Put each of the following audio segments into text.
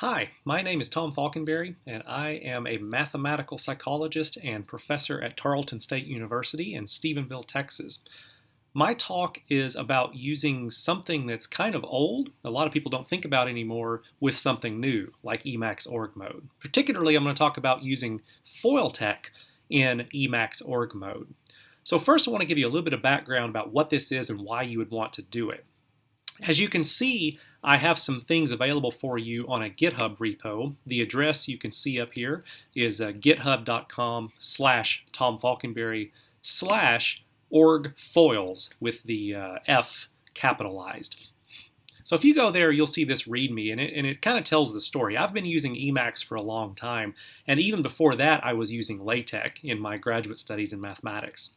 Hi, my name is Tom Falconberry, and I am a mathematical psychologist and professor at Tarleton State University in Stephenville, Texas. My talk is about using something that's kind of old, a lot of people don't think about anymore, with something new, like Emacs org mode. Particularly, I'm going to talk about using FoilTeX in Emacs org mode. So first, I want to give you a little bit of background about what this is and why you would want to do it. As you can see, I have some things available for you on a GitHub repo. The address you can see up here is github.com/tomfalconberry/orgfoils with the F capitalized. So if you go there, you'll see this README, and it kind of tells the story. I've been using Emacs for a long time, and even before that, I was using LaTeX in my graduate studies in mathematics.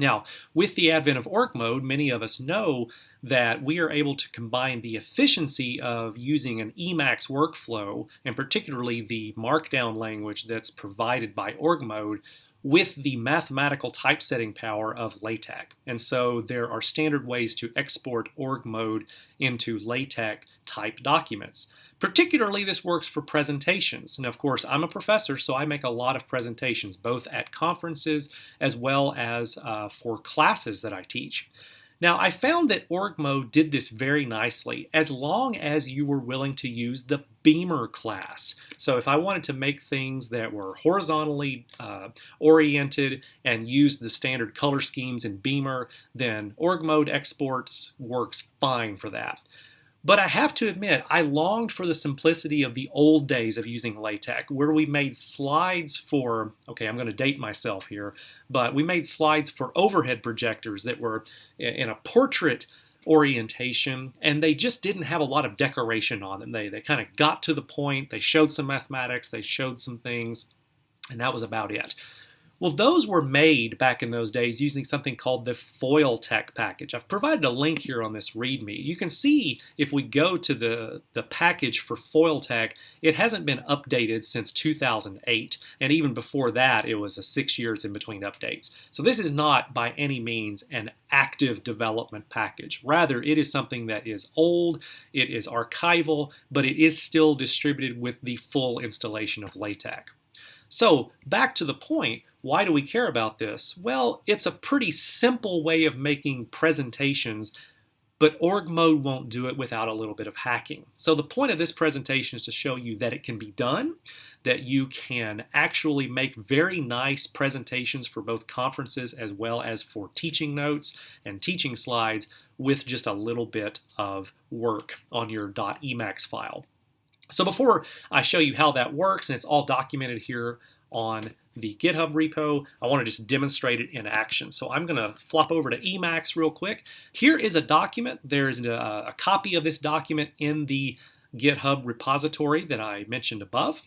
Now, with the advent of org mode, many of us know that we are able to combine the efficiency of using an Emacs workflow, and particularly the markdown language that's provided by org mode, with the mathematical typesetting power of LaTeX. And so there are standard ways to export org mode into LaTeX type documents. Particularly, this works for presentations. And of course, I'm a professor, so I make a lot of presentations, both at conferences as well as for classes that I teach. Now, I found that org mode did this very nicely as long as you were willing to use the Beamer class. So if I wanted to make things that were horizontally oriented and use the standard color schemes in Beamer, then org mode exports works fine for that. But I have to admit, I longed for the simplicity of the old days of using LaTeX, where we made slides for, okay, I'm going to date myself here, but we made slides for overhead projectors that were in a portrait orientation, and they just didn't have a lot of decoration on them. They kind of got to the point, they showed some mathematics, they showed some things, and that was about it. Well, those were made back in those days using something called the FoilTeX package. I've provided a link here on this README. You can see if we go to the package for FoilTeX, it hasn't been updated since 2008, and even before that, it was 6 years in between updates. So this is not by any means an active development package. Rather, it is something that is old, it is archival, but it is still distributed with the full installation of LaTeX. So back to the point, why do we care about this? Well, it's a pretty simple way of making presentations, but org mode won't do it without a little bit of hacking. So the point of this presentation is to show you that it can be done, that you can actually make very nice presentations for both conferences as well as for teaching notes and teaching slides with just a little bit of work on your .emacs file. So before I show you how that works, and it's all documented here on the GitHub repo, I want to just demonstrate it in action. So I'm going to flop over to Emacs real quick. Here is a document. There's a copy of this document in the GitHub repository that I mentioned above.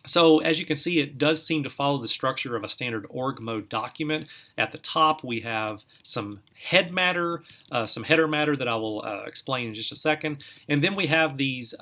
So as you can see, it does seem to follow the structure of a standard org mode document. At the top, we have some header matter that I will explain in just a second. And then we have these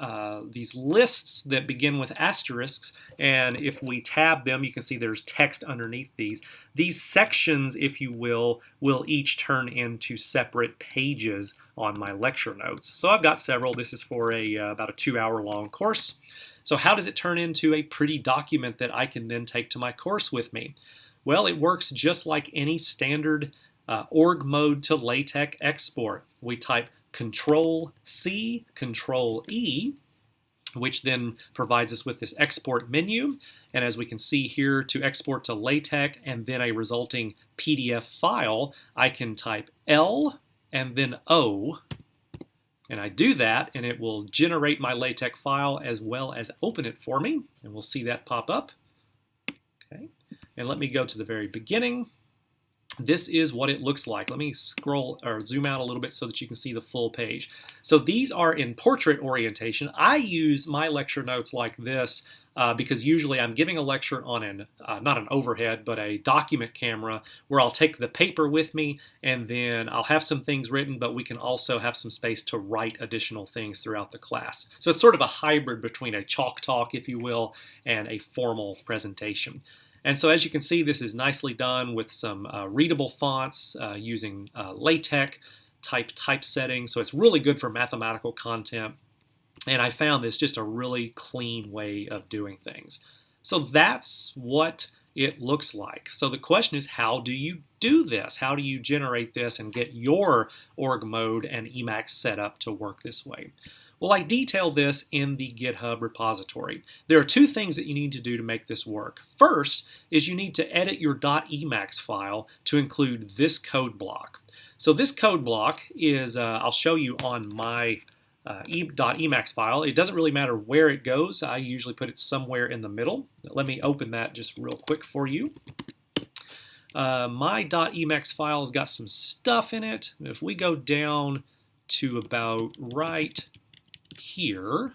lists that begin with asterisks. And if we tab them, you can see there's text underneath these. These sections, if you will each turn into separate pages on my lecture notes. So I've got several. This is for about a 2-hour-long course. So how does it turn into a pretty document that I can then take to my course with me? Well, it works just like any standard org mode to LaTeX export. We type Control-C, Control-E, which then provides us with this export menu. And as we can see here, to export to LaTeX and then a resulting PDF file, I can type L and then O. And I do that, and it will generate my LaTeX file as well as open it for me. And we'll see that pop up. Okay. And let me go to the very beginning. This is what it looks like. Let me scroll or zoom out a little bit so that you can see the full page. So these are in portrait orientation. I use my lecture notes like this because usually I'm giving a lecture on not an overhead, but a document camera where I'll take the paper with me and then I'll have some things written, but we can also have some space to write additional things throughout the class. So it's sort of a hybrid between a chalk talk, if you will, and a formal presentation. And so as you can see, this is nicely done with some readable fonts using LaTeX typesetting. So it's really good for mathematical content. And I found this just a really clean way of doing things. So that's what it looks like. So the question is, how do you do this? How do you generate this and get your org mode and Emacs set up to work this way? Well, I detail this in the GitHub repository. There are two things that you need to do to make this work. First is you need to edit your .emacs file to include this code block. So this code block is, I'll show you on my .emacs file. It doesn't really matter where it goes. I usually put it somewhere in the middle. Let me open that just real quick for you. My .emacs file has got some stuff in it. If we go down to about right here,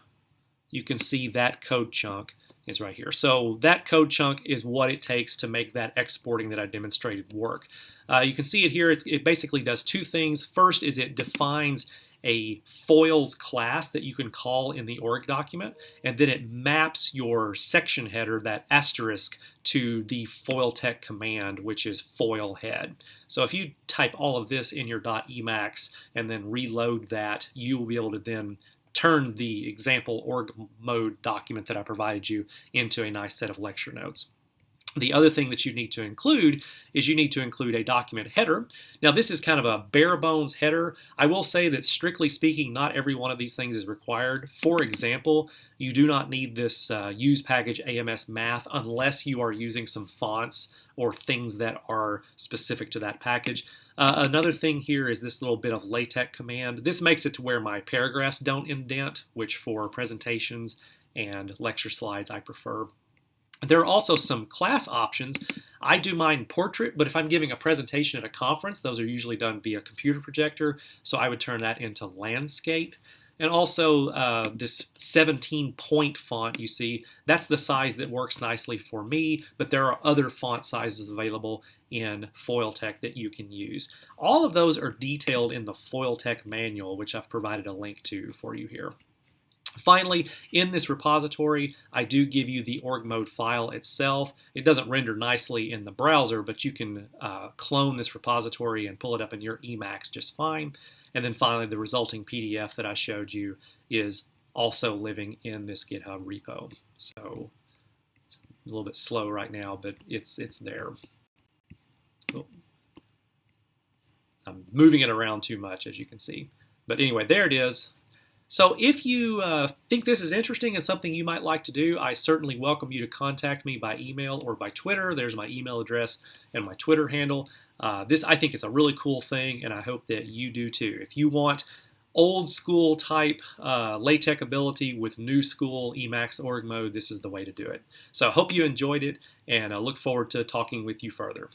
you can see that code chunk is right here. So that code chunk is what it takes to make that exporting that I demonstrated work. You can see it here. It basically does two things. First is it defines a foils class that you can call in the org document, and then it maps your section header, that asterisk, to the FoilTeX command, which is foil head. So if you type all of this in your .emacs and then reload that, you will be able to then turn the example org mode document that I provided you into a nice set of lecture notes. The other thing that you need to include is you need to include a document header. Now this is kind of a bare bones header. I will say that strictly speaking, not every one of these things is required. For example, you do not need this use package AMS math unless you are using some fonts or things that are specific to that package. Another thing here is this little bit of LaTeX command. This makes it to where my paragraphs don't indent, which for presentations and lecture slides I prefer. There are also some class options. I do mine portrait, but if I'm giving a presentation at a conference, those are usually done via computer projector, so I would turn that into landscape. And also this 17-point font you see, that's the size that works nicely for me, but there are other font sizes available in FoilTeX that you can use. All of those are detailed in the FoilTeX manual, which I've provided a link to for you here. Finally, in this repository, I do give you the org mode file itself. It doesn't render nicely in the browser, but you can clone this repository and pull it up in your Emacs just fine. And then finally, the resulting PDF that I showed you is also living in this GitHub repo. So it's a little bit slow right now, but it's there. Oh. I'm moving it around too much, as you can see. But anyway, there it is. So if you think this is interesting and something you might like to do, I certainly welcome you to contact me by email or by Twitter. There's my email address and my Twitter handle. This, I think, is a really cool thing, and I hope that you do too. If you want old school type LaTeX ability with new school Emacs org mode, this is the way to do it. So I hope you enjoyed it, and I look forward to talking with you further.